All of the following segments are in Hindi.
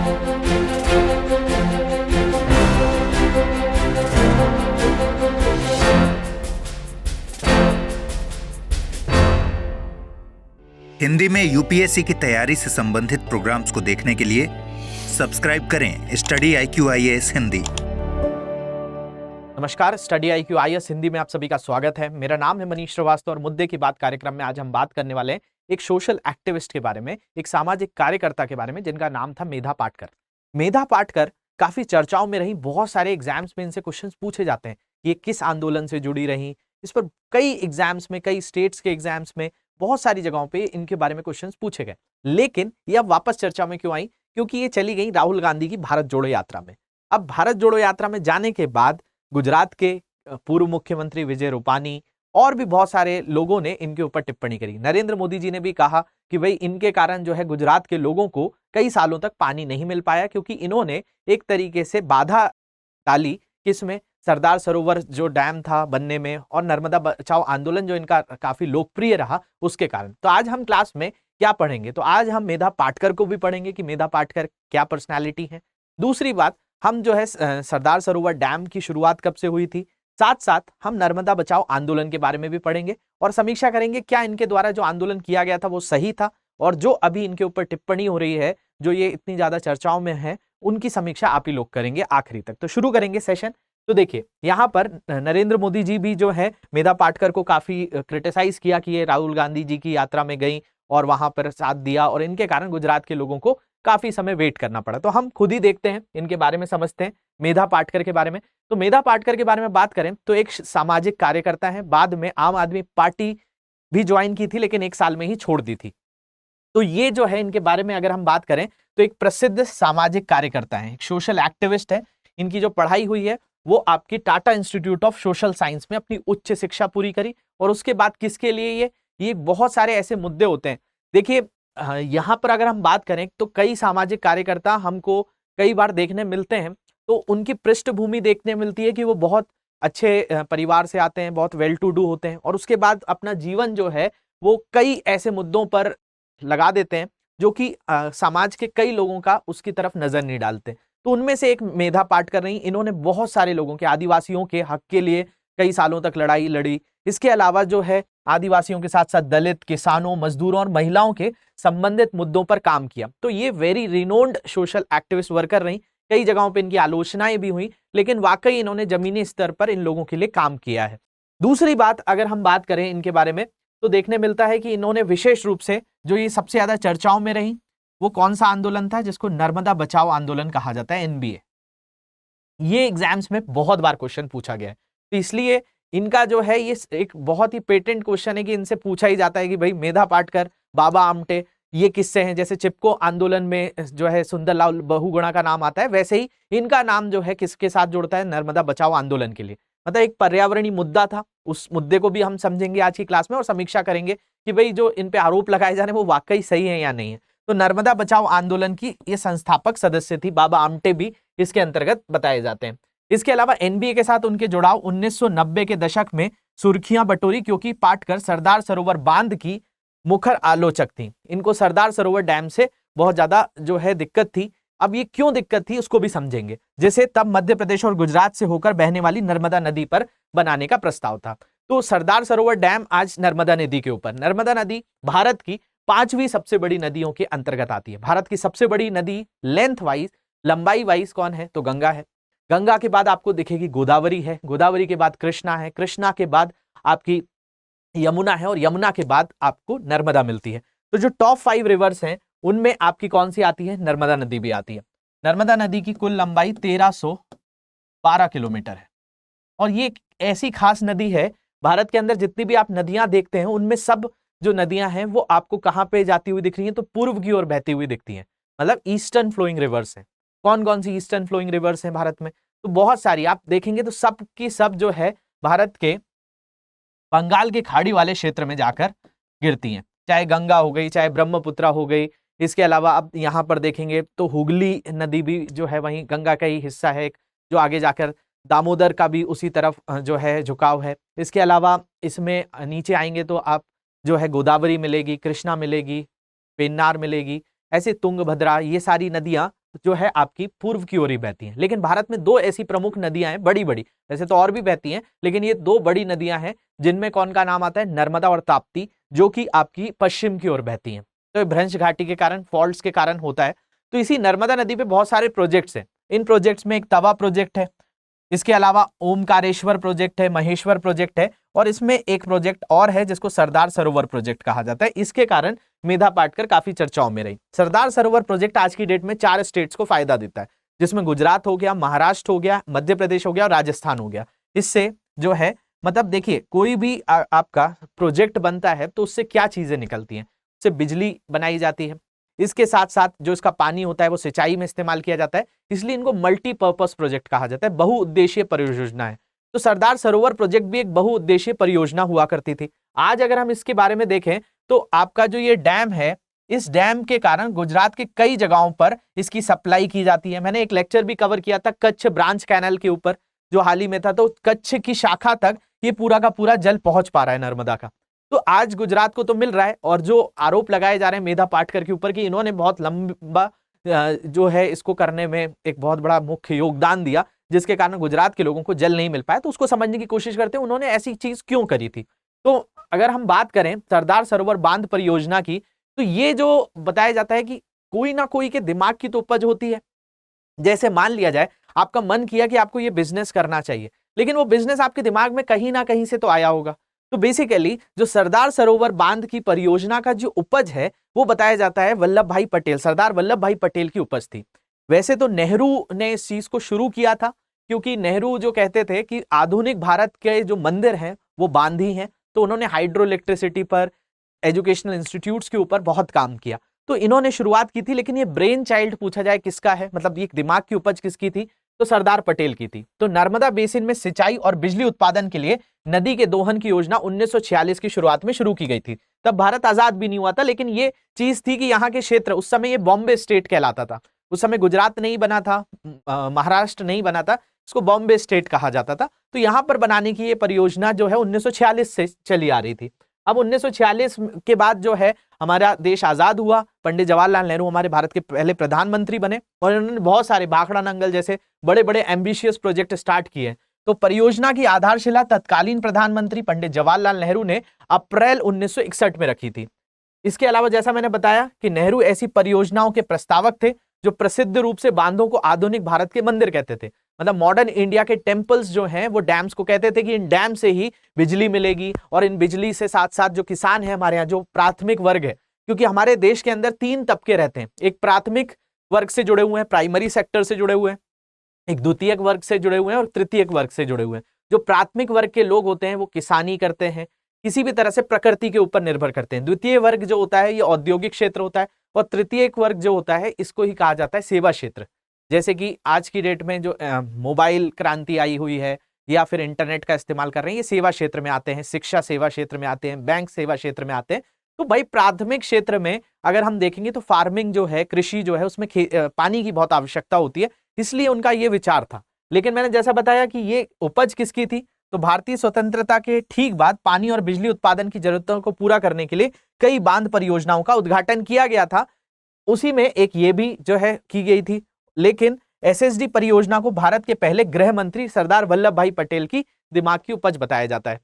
हिंदी में यूपीएससी की तैयारी से संबंधित प्रोग्राम्स को देखने के लिए सब्सक्राइब करें स्टडी IQ IAS हिंदी। नमस्कार, स्टडी IQ IAS हिंदी में आप सभी का स्वागत है। मेरा नाम है मनीष श्रीवास्तव और मुद्दे की बात कार्यक्रम में आज हम बात करने वाले हैं एक सोशल एक्टिविस्ट के बारे में, एक सामाजिक कार्यकर्ता के बारे में जिनका नाम था मेधा पाटकर। मेधा पाटकर काफी चर्चाओं में रही, बहुत सारे एग्जाम्स में इनसे क्वेश्चन पूछे जाते हैं कि ये किस आंदोलन से जुड़ी रही। इस पर कई एग्जाम्स में, कई स्टेट्स के एग्जाम्स में, बहुत सारी जगहों पे इनके बारे में क्वेश्चंस पूछे गए। लेकिन ये अब वापस चर्चा में क्यों आई? क्योंकि ये चली गई राहुल गांधी की भारत जोड़ो यात्रा में। अब भारत जोड़ो यात्रा में जाने के बाद गुजरात के पूर्व मुख्यमंत्री विजय रूपानी और भी बहुत सारे लोगों ने इनके ऊपर टिप्पणी करी। नरेंद्र मोदी जी ने भी कहा कि भाई इनके कारण जो है गुजरात के लोगों को कई सालों तक पानी नहीं मिल पाया, क्योंकि इन्होंने एक तरीके से बाधा डाली किसमें, सरदार सरोवर जो डैम था बनने में, और नर्मदा बचाओ आंदोलन जो इनका काफी लोकप्रिय रहा उसके कारण। तो आज हम क्लास में क्या पढ़ेंगे? तो आज हम मेधा पाटकर को भी पढ़ेंगे कि मेधा पाटकर क्या पर्सनालिटी है। दूसरी बात, हम जो है सरदार सरोवर डैम की शुरुआत कब से हुई थी, साथ साथ हम नर्मदा बचाओ आंदोलन के बारे में भी पढ़ेंगे और समीक्षा करेंगे क्या इनके द्वारा जो आंदोलन किया गया था वो सही था, और जो अभी इनके ऊपर टिप्पणी हो रही है, जो ये इतनी ज्यादा चर्चाओं में है, उनकी समीक्षा आप ही लोग करेंगे आखिरी तक। तो शुरू करेंगे सेशन। तो देखिए, यहाँ पर नरेंद्र मोदी जी भी जो है मेधा पाटकर को काफी क्रिटिसाइज किया कि ये राहुल गांधी जी की यात्रा में गई और वहां पर साथ दिया, और इनके कारण गुजरात के लोगों को काफी समय वेट करना पड़ा। तो हम खुद ही देखते हैं, इनके बारे में समझते हैं मेधा पाटकर के बारे में। तो मेधा पाटकर के बारे में बात करें तो एक सामाजिक कार्यकर्ता है, बाद में आम आदमी पार्टी भी ज्वाइन की थी लेकिन 1 साल में ही छोड़ दी थी। तो ये जो है इनके बारे में अगर हम बात करें तो एक प्रसिद्ध सामाजिक कार्यकर्ता है, एक सोशल एक्टिविस्ट है। इनकी जो पढ़ाई हुई है वो आपकी Tata institute of social science में अपनी उच्च शिक्षा पूरी करी, और उसके बाद किसके लिए ये बहुत सारे ऐसे मुद्दे होते हैं। देखिए, यहाँ पर अगर हम बात करें तो कई सामाजिक कार्यकर्ता हमको कई बार देखने मिलते हैं, तो उनकी पृष्ठभूमि देखने मिलती है कि वो बहुत अच्छे परिवार से आते हैं, बहुत वेल टू डू होते हैं, और उसके बाद अपना जीवन जो है वो कई ऐसे मुद्दों पर लगा देते हैं जो कि समाज के कई लोगों का उसकी तरफ नजर नहीं डालते। तो उनमें से एक मेधा पाटकर रही। इन्होंने बहुत सारे लोगों के, आदिवासियों के हक के लिए कई सालों तक लड़ाई लड़ी। इसके अलावा जो है आदिवासियों के साथ साथ दलित, किसानों, मजदूरों और महिलाओं के संबंधित मुद्दों पर काम किया। तो ये very renowned social activist worker रही। कई जगहों पर इनकी आलोचनाएं भी हुई, लेकिन वाकई इन्होंने जमीनी स्तर पर इन लोगों के लिए काम किया है। दूसरी बात, अगर हम बात करें इनके बारे में तो देखने मिलता है कि इन्होंने विशेष रूप से जो ये सबसे ज्यादा चर्चाओं में रही वो कौन सा आंदोलन था, जिसको नर्मदा बचाओ आंदोलन कहा जाता है, NBA। ये एग्जाम्स में बहुत बार क्वेश्चन पूछा गया है, तो इसलिए इनका जो है ये एक बहुत ही पेटेंट क्वेश्चन है कि इनसे पूछा ही जाता है कि भाई मेधा पाटकर, बाबा आमटे ये किससे हैं। जैसे चिपको आंदोलन में जो है सुंदरलाल बहुगुणा का नाम आता है, वैसे ही इनका नाम जो है किसके साथ जुड़ता है, नर्मदा बचाओ आंदोलन के लिए। मतलब एक पर्यावरणीय मुद्दा था, उस मुद्दे को भी हम समझेंगे आज की क्लास में और समीक्षा करेंगे कि भाई जो इन पे आरोप लगाए जा रहे हैं वो वाकई सही है या नहीं है। तो नर्मदा बचाओ आंदोलन की ये संस्थापक सदस्य थी, बाबा आमटे भी इसके अंतर्गत बताए जाते हैं। इसके अलावा NBA के साथ उनके जुड़ाव 1990 के दशक में सुर्खियां बटोरी, क्योंकि पाटकर सरदार सरोवर बांध की मुखर आलोचक थी। इनको सरदार सरोवर डैम से बहुत ज्यादा जो है दिक्कत थी। अब ये क्यों दिक्कत थी उसको भी समझेंगे। जैसे तब मध्य प्रदेश और गुजरात से होकर बहने वाली नर्मदा नदी पर बनाने का प्रस्ताव था। तो सरदार सरोवर डैम आज नर्मदा नदी के ऊपर, नर्मदा नदी भारत की 5वीं सबसे बड़ी नदियों के अंतर्गत आती है। भारत की सबसे बड़ी नदी लेंथ वाइज, लंबाई वाइज कौन है? तो गंगा है। गंगा के बाद आपको दिखेगी गोदावरी है, गोदावरी के बाद कृष्णा है, कृष्णा के बाद आपकी यमुना है, और यमुना के बाद आपको नर्मदा मिलती है। तो जो टॉप 5 रिवर्स हैं उनमें आपकी कौन सी आती है? नर्मदा नदी भी आती है। नर्मदा नदी की कुल लंबाई 1312 किलोमीटर है, और ये एक ऐसी खास नदी है, भारत के अंदर जितनी भी आप नदियां देखते हैं उनमें सब जो नदियां हैं वो आपको कहां पे जाती हुई दिख रही हैं? तो पूर्व की ओर बहती हुई दिखती हैं, मतलब ईस्टर्न फ्लोइंग रिवर्स है। कौन कौन सी ईस्टर्न फ्लोइंग रिवर्स हैं भारत में? तो बहुत सारी आप देखेंगे तो सब की सब जो है भारत के बंगाल के खाड़ी वाले क्षेत्र में जाकर गिरती हैं, चाहे गंगा हो गई, चाहे ब्रह्मपुत्रा हो गई। इसके अलावा अब यहाँ पर देखेंगे तो हुगली नदी भी जो है वहीं गंगा का ही हिस्सा है, जो आगे जाकर दामोदर का भी उसी तरफ जो है झुकाव है। इसके अलावा इसमें नीचे आएंगे तो आप जो है गोदावरी मिलेगी, कृष्णा मिलेगी, पेन्नार मिलेगी, ऐसे तुंगभद्रा, ये सारी नदियां जो है आपकी पूर्व की ओर ही बहती हैं। लेकिन भारत में दो ऐसी प्रमुख नदियां हैं, बड़ी बड़ी, वैसे तो और भी बहती हैं, लेकिन ये दो बड़ी नदियां हैं जिनमें कौन का नाम आता है, नर्मदा और ताप्ती, जो कि आपकी पश्चिम की ओर बहती हैं। तो ये भ्रंश घाटी के कारण, फॉल्ट्स के कारण होता है। तो इसी नर्मदा नदी पे बहुत सारे प्रोजेक्ट्स हैं। इन प्रोजेक्ट्स में एक तवा प्रोजेक्ट है, इसके अलावा ओमकारेश्वर प्रोजेक्ट है, महेश्वर प्रोजेक्ट है, और इसमें एक प्रोजेक्ट और है जिसको सरदार सरोवर प्रोजेक्ट कहा जाता है। इसके कारण मेधा पाटकर काफी चर्चाओं में रही। सरदार सरोवर प्रोजेक्ट आज की डेट में 4 स्टेट्स को फायदा देता है, जिसमें गुजरात हो गया, महाराष्ट्र हो गया, मध्य प्रदेश हो गया और राजस्थान हो गया। इससे जो है मतलब देखिए, कोई भी आपका प्रोजेक्ट बनता है तो उससे क्या चीजें निकलती हैं, उससे बिजली बनाई जाती है, इसके साथ साथ जो इसका पानी होता है वो सिंचाई में इस्तेमाल किया जाता है, इसलिए इनको मल्टीपर्पस प्रोजेक्ट कहा जाता है, बहुउद्देशीय परियोजना है। तो सरदार सरोवर प्रोजेक्ट भी एक बहुउद्देशीय परियोजना हुआ करती थी। आज अगर हम इसके बारे में देखें तो आपका जो ये डैम है, इस डैम के कारण गुजरात के कई जगहों पर इसकी सप्लाई की जाती है। मैंने एक लेक्चर भी कवर किया था कच्छ ब्रांच कैनाल के ऊपर, जो हाल ही में था, तो कच्छ की शाखा तक ये पूरा का पूरा जल पहुंच पा रहा है नर्मदा का। तो आज गुजरात को तो मिल रहा है, और जो आरोप लगाए जा रहे हैं मेधा पाटकर के ऊपर कि इन्होंने बहुत लंबा जो है इसको करने में एक बहुत बड़ा मुख्य योगदान दिया, जिसके कारण गुजरात के लोगों को जल नहीं मिल पाया, तो उसको समझने की कोशिश करते हैं उन्होंने ऐसी चीज क्यों करी थी। तो अगर हम बात करें सरदार सरोवर बांध परियोजना की, तो ये जो बताया जाता है कि कोई ना कोई के दिमाग की तो उपज होती है। जैसे मान लिया जाए आपका मन किया कि आपको ये बिजनेस करना चाहिए, लेकिन वो बिजनेस आपके दिमाग में कहीं ना कहीं से तो आया होगा। तो बेसिकली जो सरदार सरोवर बांध की परियोजना का जो उपज है वो बताया जाता है वल्लभ भाई पटेल, सरदार वल्लभ भाई पटेल की उपज थी। वैसे तो नेहरू ने इस चीज को शुरू किया था, क्योंकि नेहरू जो कहते थे कि आधुनिक भारत के जो मंदिर हैं वो बांध ही हैं, तो उन्होंने हाइड्रो इलेक्ट्रिसिटी पर, एजुकेशनल इंस्टीट्यूट्स के ऊपर बहुत काम किया। तो इन्होंने शुरुआत की थी, लेकिन ये ब्रेन चाइल्ड पूछा जाए किसका है, मतलब ये दिमाग की उपज किसकी थी, तो सरदार पटेल की थी। तो नर्मदा बेसिन में सिंचाई और बिजली उत्पादन के लिए नदी के दोहन की योजना 1946 की शुरुआत में शुरू की गई थी। तब भारत आजाद भी नहीं हुआ था, लेकिन ये चीज थी कि यहाँ के क्षेत्र, उस समय ये बॉम्बे स्टेट कहलाता था, उस समय गुजरात नहीं बना था, महाराष्ट्र नहीं बना था, इसको बॉम्बे स्टेट कहा जाता था। तो यहाँ पर बनाने की ये परियोजना जो है 1946 से चली आ रही थी। अब 1946 के बाद जो है हमारा देश आजाद हुआ, पंडित जवाहरलाल नेहरू हमारे भारत के पहले प्रधानमंत्री बने, और उन्होंने बहुत सारे भाखड़ा नंगल जैसे बड़े बड़े एम्बिशियस प्रोजेक्ट स्टार्ट किए। तो परियोजना की आधारशिला तत्कालीन प्रधानमंत्री पंडित जवाहरलाल नेहरू ने अप्रैल 1961 में रखी थी। इसके अलावा जैसा मैंने बताया कि नेहरू ऐसी परियोजनाओं के प्रस्तावक थे जो प्रसिद्ध रूप से बांधों को आधुनिक भारत के मंदिर कहते थे। मतलब मॉडर्न इंडिया के टेम्पल्स जो हैं वो डैम्स को कहते थे कि इन डैम से ही बिजली मिलेगी, और इन बिजली से साथ साथ जो किसान है हमारे यहाँ, जो प्राथमिक वर्ग है, क्योंकि हमारे देश के अंदर 3 तबके रहते हैं, एक प्राथमिक वर्ग से जुड़े हुए हैं, प्राइमरी सेक्टर से जुड़े हुए हैं, एक द्वितीयक वर्ग से जुड़े हुए हैं, और तृतीयक वर्ग से जुड़े हुए हैं। जो प्राथमिक वर्ग के लोग होते हैं वो किसानी करते हैं, किसी भी तरह से प्रकृति के ऊपर निर्भर करते हैं। द्वितीय वर्ग जो होता है ये औद्योगिक क्षेत्र होता है, और तृतीयक वर्ग जो होता है इसको ही कहा जाता है सेवा क्षेत्र। जैसे कि आज की डेट में जो मोबाइल क्रांति आई हुई है, या फिर इंटरनेट का इस्तेमाल कर रहे हैं, ये सेवा क्षेत्र में आते हैं, शिक्षा सेवा क्षेत्र में आते हैं, बैंक सेवा क्षेत्र में आते हैं। तो भाई प्राथमिक क्षेत्र में अगर हम देखेंगे तो फार्मिंग जो है, कृषि जो है, उसमें पानी की बहुत आवश्यकता होती है, इसलिए उनका ये विचार था। लेकिन मैंने जैसा बताया कि ये उपज किसकी थी, तो भारतीय स्वतंत्रता के ठीक बाद पानी और बिजली उत्पादन की जरूरतों को पूरा करने के लिए कई बांध परियोजनाओं का उद्घाटन किया गया था। उसी में एक ये भी जो है की गई थी। लेकिन एसएसडी परियोजना को भारत के पहले गृह मंत्री सरदार वल्लभ भाई पटेल की दिमाग की उपज बताया जाता है।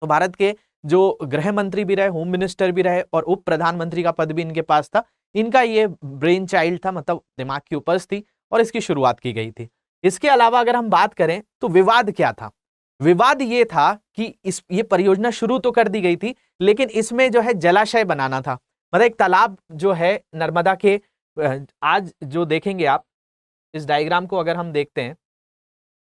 तो भारत के जो गृह मंत्री भी रहे, होम मिनिस्टर भी रहे, और उप प्रधानमंत्री का पद भी इनके पास था। इनका ये ब्रेन चाइल्ड था, मतलब दिमाग की उपज थी, और इसकी शुरुआत की गई थी। इसके अलावा अगर हम बात करें तो विवाद क्या था, विवाद ये था कि ये परियोजना शुरू तो कर दी गई थी, लेकिन इसमें जो है जलाशय बनाना था। मतलब एक तालाब जो है नर्मदा के, आज जो देखेंगे आप इस डायग्राम को अगर हम देखते हैं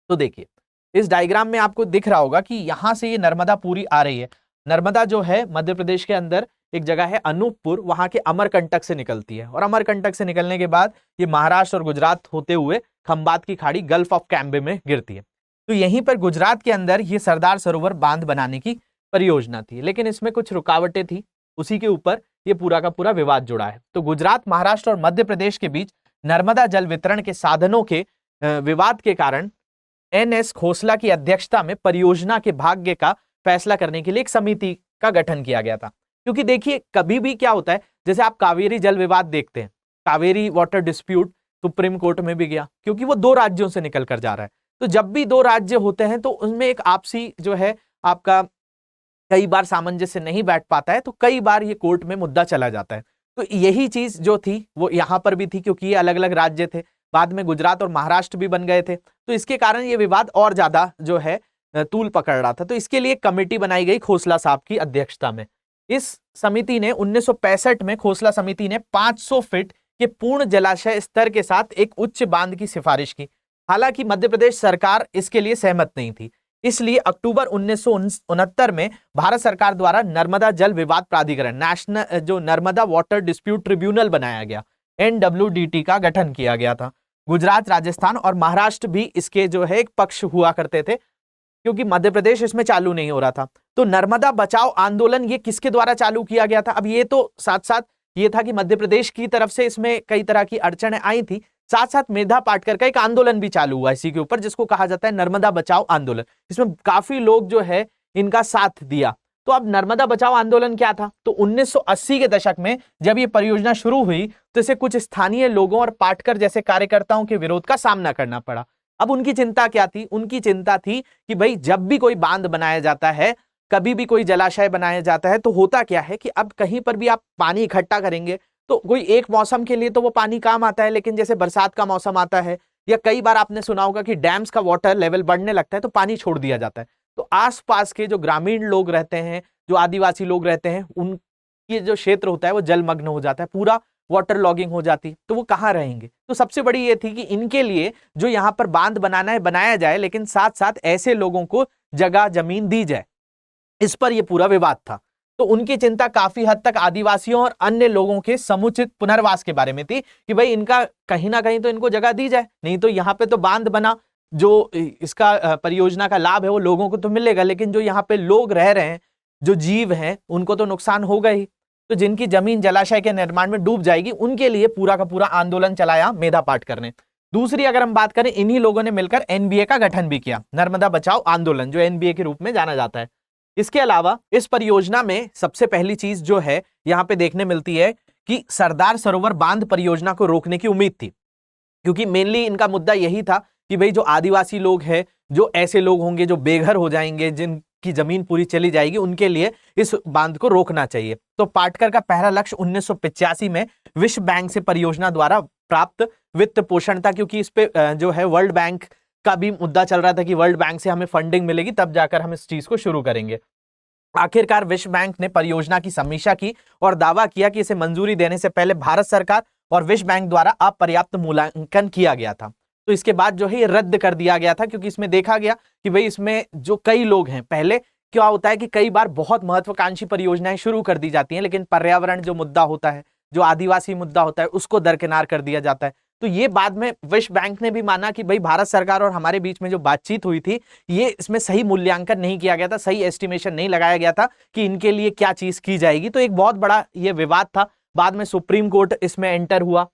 तो देखिए इस डायग्राम में आपको दिख रहा होगा कि यहां से ये नर्मदा पूरी आ रही है। नर्मदा जो है मध्य प्रदेश के अंदर एक जगह है अनूपपुर, वहां के अमरकंटक से निकलती है, और अमरकंटक से निकलने के बाद ये महाराष्ट्र और गुजरात होते हुए खंबात की खाड़ी गल्फ ऑफ कैम्बे में गिरती है। तो यहीं पर गुजरात के अंदर ये सरदार सरोवर बांध बनाने की परियोजना थी, लेकिन इसमें कुछ रुकावटें थी, उसी के ऊपर ये पूरा का पूरा विवाद जुड़ा है। तो गुजरात, महाराष्ट्र और मध्य प्रदेश के बीच नर्मदा जल वितरण के साधनों के विवाद के कारण एनएस खोसला की अध्यक्षता में परियोजना के भाग्य का फैसला करने के लिए एक समिति का गठन किया गया था। क्योंकि देखिए कभी भी क्या होता है, जैसे आप कावेरी जल विवाद देखते हैं, Kaveri water dispute, supreme court में भी गया, क्योंकि वो 2 राज्यों से निकल कर जा रहा है। तो जब भी 2 राज्य होते हैं तो उनमें एक आपसी जो है आपका कई बार सामंजस्य नहीं बैठ पाता है, तो कई बार ये कोर्ट में मुद्दा चला जाता है। तो यही चीज जो थी वो यहाँ पर भी थी, क्योंकि ये अलग अलग राज्य थे, बाद में गुजरात और महाराष्ट्र भी बन गए थे, तो इसके कारण ये विवाद और ज्यादा जो है तूल पकड़ रहा था। तो इसके लिए कमेटी बनाई गई खोसला साहब की अध्यक्षता में। इस समिति ने 1965 में खोसला समिति ने 500 फीट के पूर्ण जलाशय स्तर के साथ एक उच्च बांध की सिफारिश की। हालांकि मध्य प्रदेश सरकार इसके लिए सहमत नहीं थी, इसलिए अक्टूबर 1969 में भारत सरकार द्वारा नर्मदा जल विवाद प्राधिकरण, नेशनल जो नर्मदा वाटर डिस्प्यूट ट्रिब्यूनल बनाया गया, NWDT का गठन किया गया था। गुजरात, राजस्थान और महाराष्ट्र भी इसके जो है एक पक्ष हुआ करते थे, क्योंकि मध्य प्रदेश इसमें चालू नहीं हो रहा था। तो नर्मदा बचाओ आंदोलन ये किसके द्वारा चालू किया गया था? अब ये तो साथ साथ ये था कि मध्य प्रदेश की तरफ से इसमें कई तरह की अड़चनें आई थी, साथ साथ मेधा पाटकर का एक आंदोलन भी चालू हुआ इसी के ऊपर, जिसको कहा जाता है नर्मदा बचाओ आंदोलन। इसमें काफी लोग जो है इनका साथ दिया। तो अब नर्मदा बचाओ आंदोलन क्या था? तो 1980 के दशक में जब ये परियोजना शुरू हुई तो इसे कुछ स्थानीय लोगों और पाटकर जैसे कार्यकर्ताओं के विरोध का सामना करना पड़ा। अब उनकी चिंता क्या थी? उनकी चिंता थी कि भाई जब भी कोई बांध बनाया जाता है, कभी भी कोई जलाशय बनाया जाता है, तो होता क्या है कि अब कहीं पर भी आप पानी इकट्ठा करेंगे तो कोई एक मौसम के लिए तो वो पानी काम आता है, लेकिन जैसे बरसात का मौसम आता है या कई बार आपने सुना होगा कि डैम्स का वाटर लेवल बढ़ने लगता है तो पानी छोड़ दिया जाता है। तो आसपास के जो ग्रामीण लोग रहते हैं, जो आदिवासी लोग रहते हैं, उनकी जो क्षेत्र होता है वो जलमग्न हो जाता है, पूरा वाटर लॉगिंग हो जाती, तो वो कहाँ रहेंगे? तो सबसे बड़ी ये थी कि इनके लिए जो यहाँ पर बांध बनाना है बनाया जाए, लेकिन साथ साथ ऐसे लोगों को जगह जमीन दी जाए। इस पर यह पूरा विवाद था। तो उनकी चिंता काफी हद तक आदिवासियों और अन्य लोगों के समुचित पुनर्वास के बारे में थी कि भाई इनका कहीं ना कहीं तो इनको जगह दी जाए, नहीं तो यहाँ पे तो बांध बना, जो इसका परियोजना का लाभ है वो लोगों को तो मिलेगा, लेकिन जो यहाँ पे लोग रह रहे हैं, जो जीव हैं, उनको तो नुकसान होगा ही। तो जिनकी जमीन जलाशय के निर्माण में डूब जाएगी, उनके लिए पूरा का पूरा आंदोलन चलाया मेधा पाटकर ने। दूसरी अगर हम बात करें, इन्हीं लोगों ने मिलकर NBA का गठन भी किया, नर्मदा बचाओ आंदोलन, जो NBA के रूप में जाना जाता है। इसके अलावा इस परियोजना में सबसे पहली चीज जो है यहाँ पे देखने मिलती है कि सरदार सरोवर बांध परियोजना को रोकने की उम्मीद थी, क्योंकि मेनली इनका मुद्दा यही था कि भाई जो आदिवासी लोग हैं, जो ऐसे लोग होंगे जो बेघर हो जाएंगे, जिनकी जमीन पूरी चली जाएगी, उनके लिए इस बांध को रोकना चाहिए। तो पाटकर का पहला लक्ष्य 1985 में विश्व बैंक से परियोजना द्वारा प्राप्त वित्त पोषण था, क्योंकि इस पे जो है वर्ल्ड बैंक का भी मुद्दा चल रहा था कि वर्ल्ड बैंक से हमें फंडिंग मिलेगी, तब जाकर हम इस चीज को शुरू करेंगे। आखिरकार विश्व बैंक ने परियोजना की समीक्षा की और दावा किया कि इसे मंजूरी देने से पहले भारत सरकार और विश्व बैंक द्वारा अपर्याप्त मूल्यांकन किया गया था। तो इसके बाद जो है ये रद्द कर दिया गया था, क्योंकि इसमें देखा गया कि भाई इसमें जो कई लोग हैं, पहले क्या होता है कि कई बार बहुत महत्वाकांक्षी परियोजनाएं शुरू कर दी जाती हैं, लेकिन पर्यावरण जो मुद्दा होता है, जो आदिवासी मुद्दा होता है, उसको दरकिनार कर दिया जाता है। तो ये बाद में विश्व बैंक ने भी माना कि भाई भारत सरकार और हमारे बीच में जो बातचीत हुई थी, ये इसमें सही मूल्यांकन नहीं किया गया था, सही एस्टिमेशन नहीं लगाया गया था कि इनके लिए क्या चीज की जाएगी। तो एक बहुत बड़ा ये विवाद था। बाद में सुप्रीम कोर्ट इसमें एंटर हुआ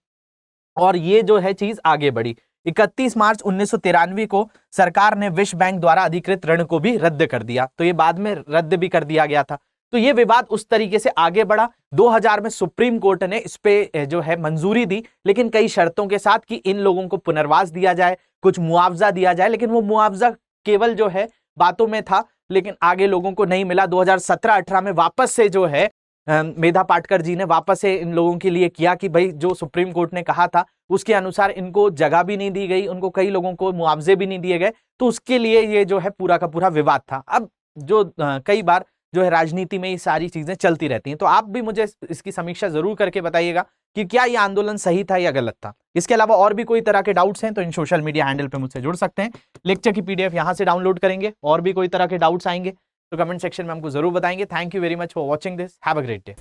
और ये जो है चीज आगे बढ़ी। 31 मार्च 1993 को सरकार ने विश्व बैंक द्वारा अधिकृत ऋण को भी रद्द कर दिया, तो ये बाद में रद्द भी कर दिया गया था। तो ये विवाद उस तरीके से आगे बढ़ा। 2000 में सुप्रीम कोर्ट ने इस पे जो है मंजूरी दी, लेकिन कई शर्तों के साथ कि इन लोगों को पुनर्वास दिया जाए, कुछ मुआवजा दिया जाए, लेकिन वो मुआवजा केवल जो है बातों में था, लेकिन आगे लोगों को नहीं मिला। 2017-18 में वापस से जो है मेधा पाटकर जी ने वापस से इन लोगों के लिए किया कि भाई जो सुप्रीम कोर्ट ने कहा था उसके अनुसार इनको जगह भी नहीं दी गई, उनको कई लोगों को मुआवजे भी नहीं दिए गए, तो उसके लिए ये जो है पूरा का पूरा विवाद था। अब जो कई बार जो है राजनीति में ये सारी चीजें चलती रहती हैं, तो आप भी मुझे इसकी समीक्षा जरूर करके बताइएगा कि क्या ये आंदोलन सही था या गलत था। इसके अलावा और भी कोई तरह के डाउट्स हैं तो इन सोशल मीडिया हैंडल पे मुझसे जुड़ सकते हैं। लेक्चर की PDF यहाँ से डाउनलोड करेंगे, और भी कोई तरह के डाउट्स आएंगे तो कमेंट सेक्शन में हमको जरूर बताएंगे। Thank you very much for watching this, have a great day.